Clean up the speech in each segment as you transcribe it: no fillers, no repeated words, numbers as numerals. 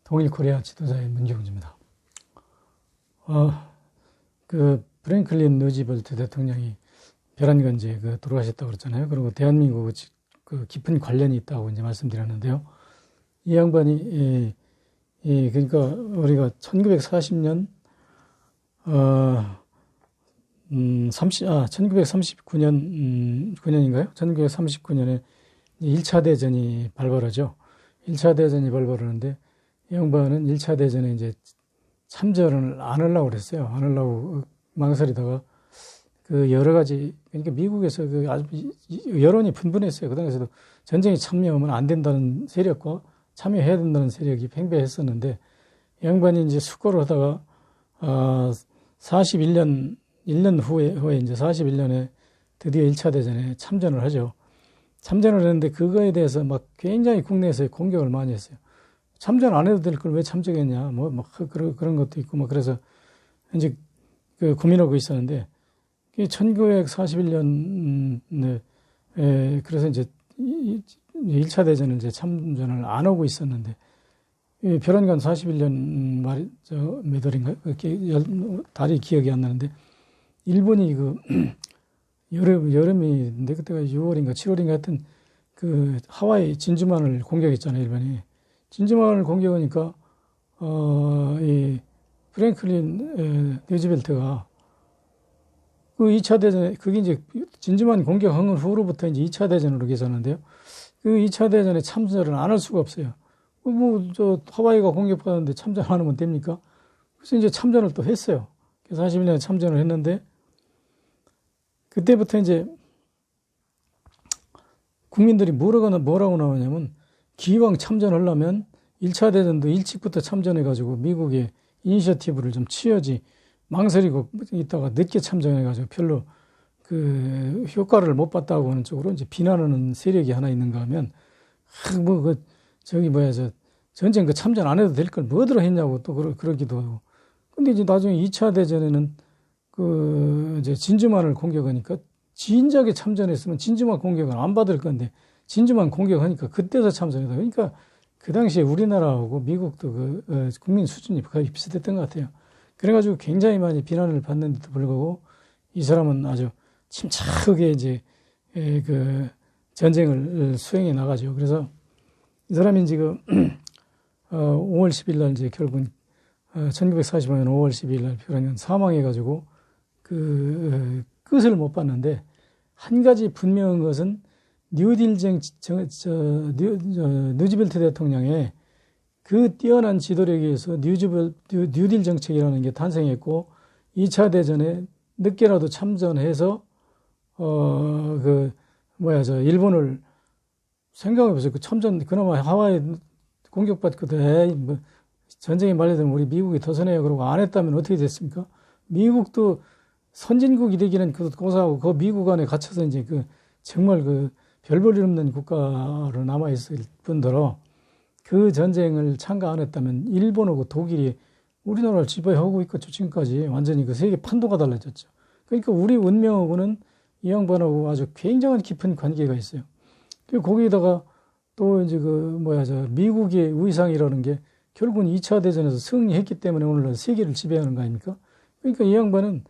통일 코리아 지도자의 문경주입니다. 프랭클린 루즈벨트 대통령이 벼란간 이제 돌아가셨다고 그랬잖아요. 그리고 대한민국 깊은 관련이 있다고 이제 말씀드렸는데요. 이 양반이, 그러니까 우리가 1940년, 1939년, 9년인가요? 1939년에 1차 대전이 발발하죠. 1차 대전이 발발하는데, 이 양반은 1차 대전에 이제 참전을 안 하려고 그랬어요. 안 하려고 망설이다가, 여러 가지, 그러니까 미국에서 아주 여론이 분분했어요. 그 당시에도 전쟁에 참여하면 안 된다는 세력과 참여해야 된다는 세력이 팽배했었는데, 이 양반이 이제 숙고를 하다가, 1년 후에 이제 41년에 드디어 1차 대전에 참전을 하죠. 참전을 했는데 그거에 대해서 막 굉장히 국내에서 공격을 많이 했어요. 참전 안 해도 될 걸 왜 참전했냐, 그런 것도 있고, 그래서 이제 고민하고 있었는데, 1941년에, 그래서 이제 1차 대전을 이제 참전을 안 하고 있었는데, 벼란간 41년 몇 월인가요? 달이 기억이 안 나는데, 일본이 여름인데, 그때가 6월인가 7월인가 하여튼, 하와이 진주만을 공격했잖아요, 일본이. 진주만을 공격하니까, 이 프랭클린 루즈벨트가 2차 대전에, 그게 이제 진주만 공격한 후로부터 이제 2차 대전으로 계산하는데요. 2차 대전에 참전을 안 할 수가 없어요. 하와이가 공격받았는데 참전 안 하면 됩니까? 그래서 이제 참전을 또 했어요. 41년에 참전을 했는데, 그때부터 이제 국민들이 뭐라고 나오냐면, 기왕 참전하려면 1차 대전도 일찍부터 참전해가지고 미국의 이니셔티브를 좀 취하지, 망설이고 있다가 늦게 참전해가지고 별로 효과를 못 봤다고 하는 쪽으로 이제 비난하는 세력이 하나 있는가 하면, 전쟁 참전 안 해도 될 걸 뭐들어 했냐고 또 그러기도 하고. 근데 이제 나중에 2차 대전에는 이제 진주만을 공격하니까, 진작에 참전했으면 진주만 공격은 안 받을 건데, 진주만 공격하니까 그때서 참전했다. 그러니까 그 당시에 우리나라하고 미국도 국민 수준이 거의 비슷했던 것 같아요. 그래가지고 굉장히 많이 비난을 받는데도 불구하고 이 사람은 아주 침착하게 이제 전쟁을 수행해 나가죠. 그래서 이 사람이 지금 5월 10일 날 이제 결국 1945년 5월 10일 날 벼란간 사망해가지고 끝을 못 봤는데, 한 가지 분명한 것은 루즈벨트 대통령의 뛰어난 지도력에 의해서 뉴딜 정책이라는 게 탄생했고, 2차 대전에 늦게라도 참전해서, 일본을 생각해보세요. 그나마 하와이 공격받거든. 전쟁이 말려들면 우리 미국이 더선해요. 그러고 안 했다면 어떻게 됐습니까? 미국도 선진국이 되기는 고사하고 그 미국 안에 갇혀서 이제 정말 별 볼 일 없는 국가로 남아있을 뿐더러, 그 전쟁을 참가 안 했다면 일본하고 독일이 우리나라를 지배하고 있겠죠. 지금까지 완전히 세계 판도가 달라졌죠. 그러니까 우리 운명하고는 이 양반하고 아주 굉장한 깊은 관계가 있어요. 그리고 거기에다가 또 이제 미국의 위상이라는 게 결국은 2차 대전에서 승리했기 때문에 오늘날 세계를 지배하는 거 아닙니까? 그러니까 이 양반은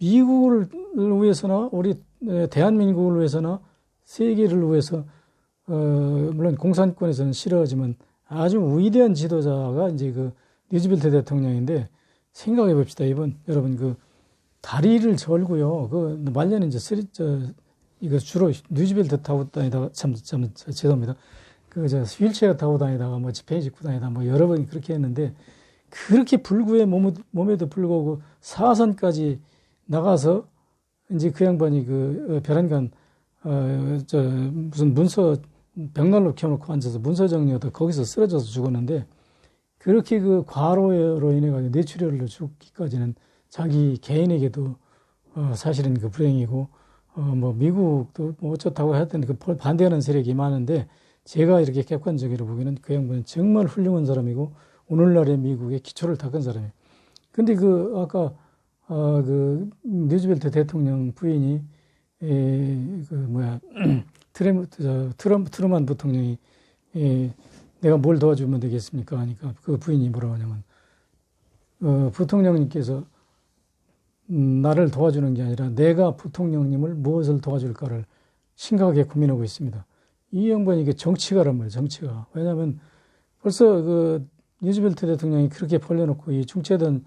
미국을 위해서나 우리 대한민국을 위해서나 세계를 위해서, 물론 공산권에서는 싫어하지만 아주 위대한 지도자가 이제 루즈벨트 대통령인데, 생각해 봅시다. 여러분 다리를 절고요. 말년에 이제 이거 주로 루즈벨트 타고 다니다가, 죄송합니다. 휠체어 타고 다니다가 지팡이 짚고 다니다가 여러 번 그렇게 했는데, 그렇게 불구의 몸에도 불구하고 사선까지 나가서 이제 그 양반이 벼란간 무슨 벽난로 켜놓고 앉아서 문서 정리하다 거기서 쓰러져서 죽었는데, 그렇게 과로로 인해 가지고 뇌출혈로 죽기까지는 자기 개인에게도 사실은 불행이고, 미국도 어쩌다고 하여튼 반대하는 세력이 많은데, 제가 이렇게 객관적으로 보기에는 그 양반은 정말 훌륭한 사람이고 오늘날의 미국의 기초를 닦은 사람이에요. 근데 아까 루즈벨트 대통령 부인이 트루만 부통령이 내가 뭘 도와주면 되겠습니까? 하니까 그 부인이 뭐라고 하냐면, 부통령님께서 나를 도와주는 게 아니라 내가 부통령님을 무엇을 도와줄까를 심각하게 고민하고 있습니다. 이 양반이 이게 정치가란 말이에요, 정치가. 왜냐하면 벌써 그 루즈벨트 대통령이 그렇게 벌려놓고 이 중체된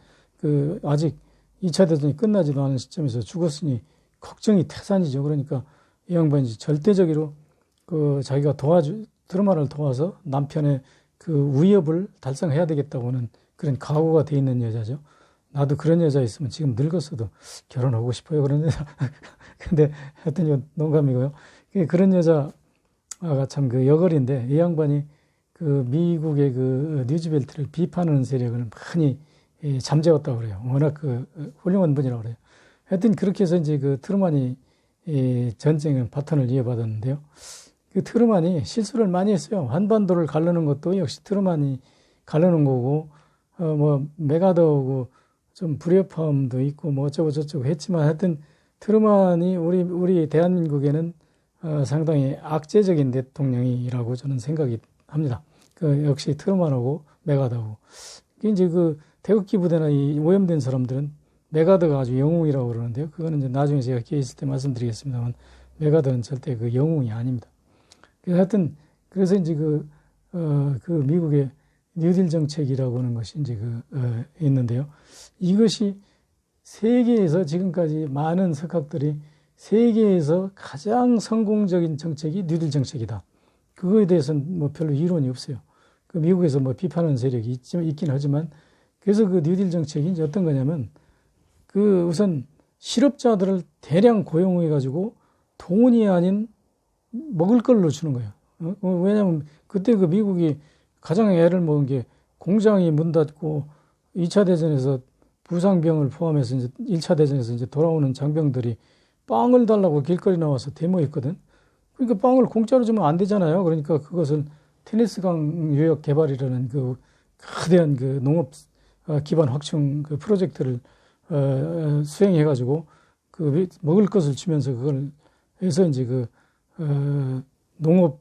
아직 2차 대전이 끝나지도 않은 시점에서 죽었으니 걱정이 태산이죠. 그러니까 이 양반이 절대적으로 자기가 트루만을 도와서 남편의 그 위협을 달성해야 되겠다고 하는 그런 각오가 돼 있는 여자죠. 나도 그런 여자 있으면 지금 늙었어도 결혼하고 싶어요. 그런 여자. 근데 하여튼 이건 농담이고요. 그런 여자가 참 그 여걸인데 이 양반이 그 미국의 그 루즈벨트를 비판하는 세력을 많이 잠재웠다고 그래요. 워낙 그 훌륭한 분이라고 그래요. 하여튼 그렇게 해서 이제 그 트루만이 전쟁의 바톤을 이어받았는데요. 그 트루만이 실수를 많이 했어요. 한반도를 가르는 것도 역시 트루만이 가르는 거고, 메가더하고 좀 불협화음도 있고 뭐 어쩌고 저쩌고 했지만 하여튼 트루만이 우리 대한민국에는 상당히 악재적인 대통령이라고 저는 생각이 합니다. 역시 트루만하고 메가더하고. 이제 그 태극기 부대나 이 오염된 사람들은 메가더가 아주 영웅이라고 그러는데요. 그거는 이제 나중에 제가 기회 있을 때 말씀드리겠습니다만 메가더는 절대 그 영웅이 아닙니다. 하여튼 그래서 이제 그 미국의 뉴딜 정책이라고 하는 것이 이제 있는데요. 이것이 세계에서 지금까지 많은 석학들이 세계에서 가장 성공적인 정책이 뉴딜 정책이다. 그거에 대해서는 뭐 별로 이론이 없어요. 그 미국에서 뭐 비판하는 세력이 있긴 하지만 그래서 그 뉴딜 정책이 이제 어떤 거냐면 우선 실업자들을 대량 고용해가지고 돈이 아닌 먹을 걸로 주는 거예요. 왜냐하면 그때 그 미국이 가장 애를 먹은 게 공장이 문 닫고 2차 대전에서 부상병을 포함해서 이제 1차 대전에서 이제 돌아오는 장병들이 빵을 달라고 길거리 나와서 데모했거든. 그러니까 빵을 공짜로 주면 안 되잖아요. 그러니까 그것을 테니스강 유역 개발이라는 그 거대한 그 농업 기반 확충 그 프로젝트를 수행해가지고 그 먹을 것을 주면서 그걸 해서 이제 농업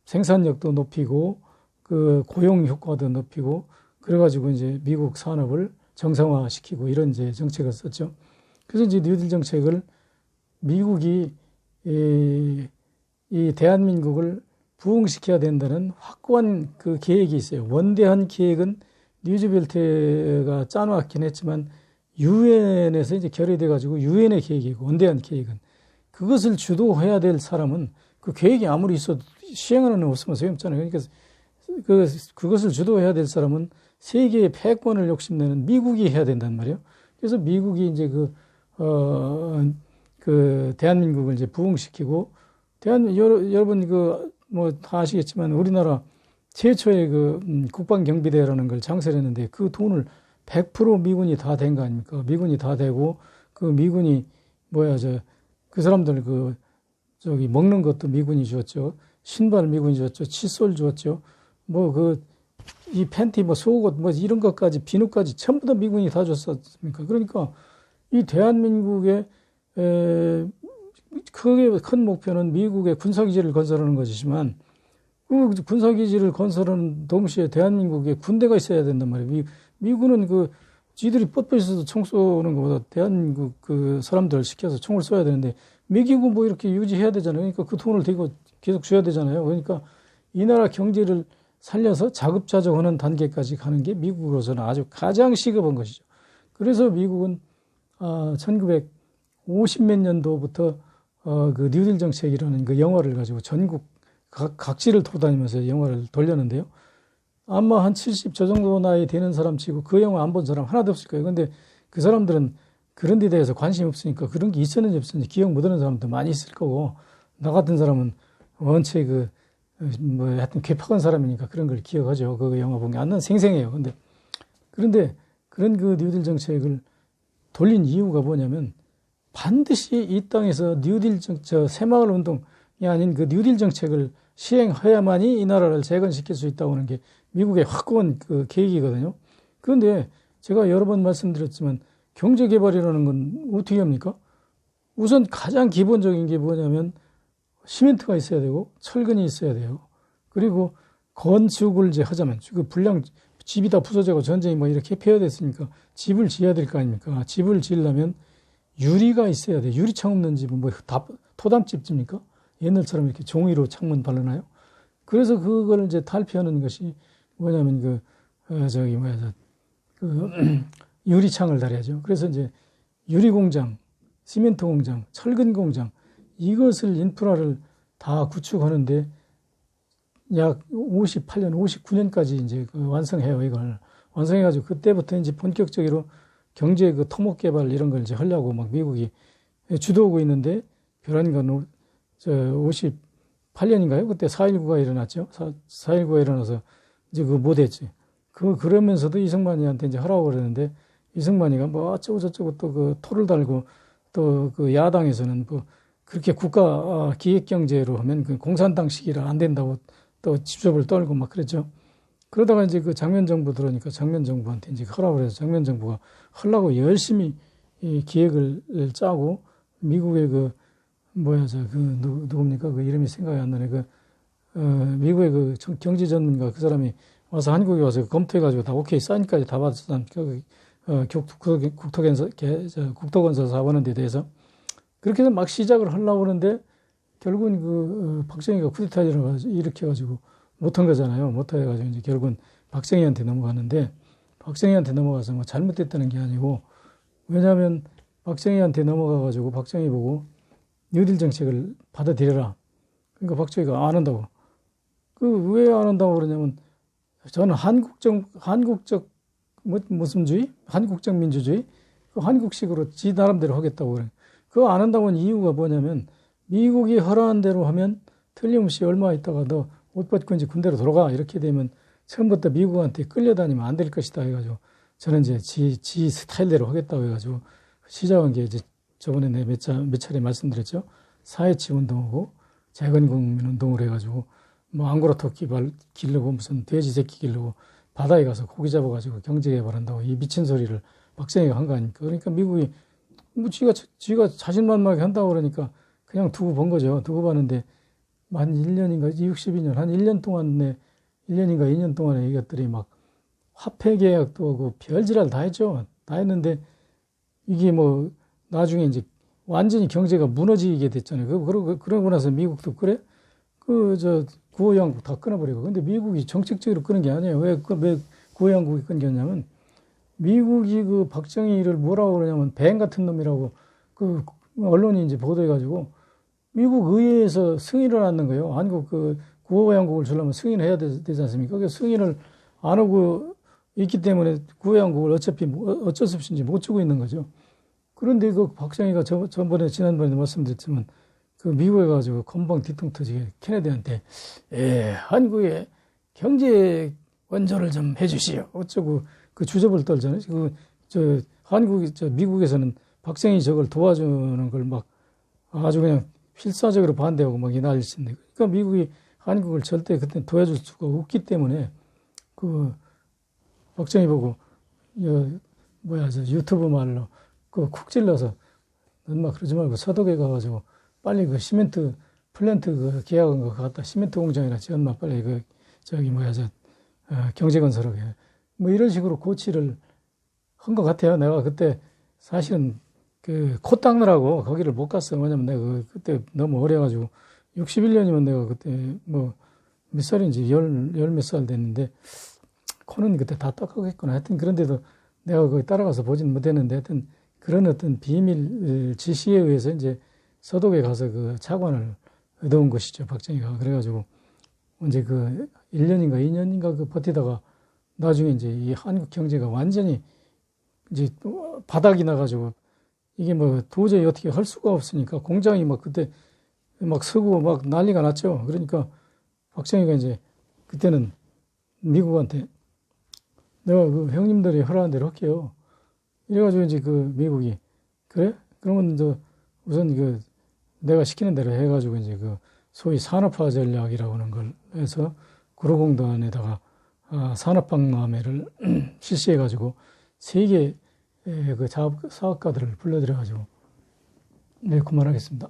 생산력도 높이고 그 고용 효과도 높이고 그래가지고 이제 미국 산업을 정상화시키고 이런 이제 정책을 썼죠. 그래서 이제 뉴딜 정책을 미국이 이 대한민국을 부흥시켜야 된다는 확고한 그 계획이 있어요. 원대한 계획은 루즈벨트가 짜놓았긴 했지만 유엔에서 이제 결의돼 가지고 유엔의 계획이고 원대한 계획은 그것을 주도해야 될 사람은 그 계획이 아무리 있어도 시행하는 없으면 소용없잖아요. 그러니까 그것을 주도해야 될 사람은 세계의 패권을 욕심내는 미국이 해야 된단 말이에요. 그래서 미국이 이제 대한민국을 이제 부흥시키고 여러분 뭐 다 아시겠지만 우리나라 최초의 국방경비대라는 걸 창설했는데 그 돈을 100% 미군이 다 된 거 아닙니까? 미군이 다 되고 그 미군이 그 사람들 먹는 것도 미군이 주었죠. 신발 미군이 주었죠. 칫솔 주었죠. 이 팬티 속옷 이런 것까지 비누까지 전부 다 미군이 다 줬었습니까? 그러니까 이 대한민국의 크게 큰 목표는 미국의 군사기지를 건설하는 것이지만 그 군사기지를 건설하는 동시에 대한민국에 군대가 있어야 된단 말이에요. 미군은 지들이 뻣뻣해서 총 쏘는 것보다 대한민국 사람들 시켜서 총을 쏘야 되는데 미국은 이렇게 유지해야 되잖아요. 그러니까 그 돈을 대고 계속 줘야 되잖아요. 그러니까 이 나라 경제를 살려서 자급자족하는 단계까지 가는 게 미국으로서는 아주 가장 시급한 것이죠. 그래서 미국은 1950몇 년도부터 그 뉴딜 정책이라는 그 영화를 가지고 전국 각지를 돌아다니면서 영화를 돌렸는데요. 아마 한 70 저 정도 나이 되는 사람 치고 그 영화 안 본 사람 하나도 없을 거예요. 근데 그 사람들은 그런 데 대해서 관심이 없으니까 그런 게 있었는지 없었는지 기억 못하는 사람도 많이 있을 거고 나 같은 사람은 원체 하여튼 괴팍한 사람이니까 그런 걸 기억하죠. 그 영화 본 게 안 난 생생해요. 그런데 그런 그 뉴딜 정책을 돌린 이유가 뭐냐면 반드시 이 땅에서 뉴딜 새마을 운동이 아닌 그 뉴딜 정책을 시행해야만이 이 나라를 재건시킬 수 있다고 하는 게 미국의 확고한 그 계획이거든요. 그런데 제가 여러 번 말씀드렸지만 경제개발이라는 건 어떻게 합니까? 우선 가장 기본적인 게 뭐냐면 시멘트가 있어야 되고 철근이 있어야 돼요. 그리고 건축을 이제 하자면 그 집이 다 부서져고 전쟁이 뭐 이렇게 폐허됐으니까 집을 지어야 될 거 아닙니까? 집을 지으려면 유리가 있어야 돼. 유리창 없는 집은 뭐 다 토담집 집니까? 옛날처럼 이렇게 종이로 창문 바르나요? 그래서 그걸 이제 탈피하는 것이 뭐냐면 유리창을 달아야죠. 그래서 이제 유리 공장, 시멘트 공장, 철근 공장 이것을 인프라를 다 구축하는데 약 58년, 59년까지 이제 완성해요, 이걸. 완성해가지고 그때부터 이제 본격적으로 경제 토목 개발 이런 걸 이제 하려고 막 미국이 주도하고 있는데 벼랑간 58년인가요? 그때 4.19가 일어났죠. 4.19가 일어나서 이제 그거 못했지. 그러면서도 이승만이한테 이제 하라고 그러는데 이승만이가 뭐 어쩌고 저쩌고 또 그 토를 달고 또 그 야당에서는 뭐 그렇게 국가 기획 경제로 하면 그 공산당식이라 안 된다고 또 집접을 떨고 막 그랬죠. 그러다가 이제 그 장면 정부 들어오니까 장면 정부한테 이제 하라고 그래서 장면 정부가 하려고 열심히 이 기획을 짜고 미국의 누굽니까? 그 이름이 생각이 안 나네. 미국의 그 경제 전문가 그 사람이 와서 한국에 와서 검토해가지고 다 오케이 사인까지 다 받았던 국토건설 사업하는 데 대해서 그렇게 해서 막 시작을 하려고 하는데 결국은 박정희가 쿠데타 일으켜가지고 못한 거잖아요. 못해가지고 이제 결국은 박정희한테 넘어가는데 박정희한테 넘어가서 뭐 잘못됐다는 게 아니고 왜냐하면 박정희한테 넘어가가지고 박정희 보고 뉴딜 정책을 받아들여라. 그러니까 박정희가 안 한다고. 왜 안 한다고 그러냐면 저는 한국적 무슨주의? 한국적 민주주의? 한국식으로 지 나름대로 하겠다고 그래요. 그거 안 한다고 하는 이유가 뭐냐면 미국이 허락한 대로 하면 틀림없이 얼마 있다가 너 옷 벗고 이제 군대로 돌아가. 이렇게 되면 처음부터 미국한테 끌려다니면 안 될 것이다 해가지고 저는 이제 지 스타일대로 하겠다고 해가지고 시작한 게 이제 저번에 내 몇 차례 말씀드렸죠. 사회치 운동하고 재건국민 운동을 해가지고 뭐 앙고라 토끼 기르고 무슨 돼지 새끼 기르고 바다에 가서 고기 잡아가지고 경제 개발한다고 이 미친 소리를 박정희가 한 거 아닙니까? 그러니까 미국이 뭐 지가 자신만만하게 한다고 그러니까 그냥 두고 본 거죠. 두고 봤는데 한 1년인가 62년 한 1년 동안에 1년인가 2년 동안에 이것들이 막 화폐 계약도 하고 별지랄 다 했죠. 다 했는데 이게 뭐 나중에 이제 완전히 경제가 무너지게 됐잖아요. 그러고 나서 미국도 그래? 구호양국 다 끊어버리고. 근데 미국이 정책적으로 끊은 게 아니에요. 왜 구호양국이 끊겼냐면 미국이 박정희를 뭐라고 그러냐면 뱀 같은 놈이라고 언론이 이제 보도해가지고 미국 의회에서 승인을 안 하는 거예요. 한국 구호양국을 주려면 승인해야 되지 않습니까? 그 승인을 안 하고 있기 때문에 구호양국을 어차피 어쩔 수 없이 이제 못 주고 있는 거죠. 그런데 박정희가 지난번에 말씀드렸지만 미국에 가지고 건방 뒤통 터지게 케네디한테 한국의 경제 원조를 좀 해주시오. 어쩌고 주접을 떨잖아요. 미국에서는 박정희 저걸 도와주는 걸 막 아주 그냥 필사적으로 반대하고 막 이 난리친데. 그러니까 미국이 한국을 절대 그때 도와줄 수가 없기 때문에 박정희 보고 유튜브 말로 쿡 찔러서 넌 막 그러지 말고 서독에 가가지고 빨리 시멘트 플랜트 계약한 거 갖다 시멘트 공장이나 지었나 빨리 경제건설하게 뭐 이런 식으로 고치를 한 것 같아요. 내가 그때 사실은 코 닦느라고 거기를 못 갔어. 왜냐면 내가 그때 너무 어려가지고 61년이면 내가 그때 뭐 몇 살인지 열 몇 살 됐는데 코는 그때 다 닦았겠구나. 하여튼 그런데도 내가 거기 따라가서 보진 못했는데 하여튼 그런 어떤 비밀 지시에 의해서 이제 서독에 가서 차관을 얻어온 것이죠. 박정희가. 그래가지고 이제 1년인가 2년인가 버티다가 나중에 이제 이 한국 경제가 완전히 이제 바닥이 나가지고 이게 뭐 도저히 어떻게 할 수가 없으니까 공장이 막 그때 막 서고 막 난리가 났죠. 그러니까 박정희가 이제 그때는 미국한테 내가 형님들이 허락한 대로 할게요. 이래가지고 이제 미국이 그래? 그러면 우선 내가 시키는 대로 해가지고 이제 소위 산업화 전략이라고 하는 걸 해서 구로공단에다가 산업박람회를 실시해가지고 세계 사업가들을 불러들여가지고 네, 그만하겠습니다.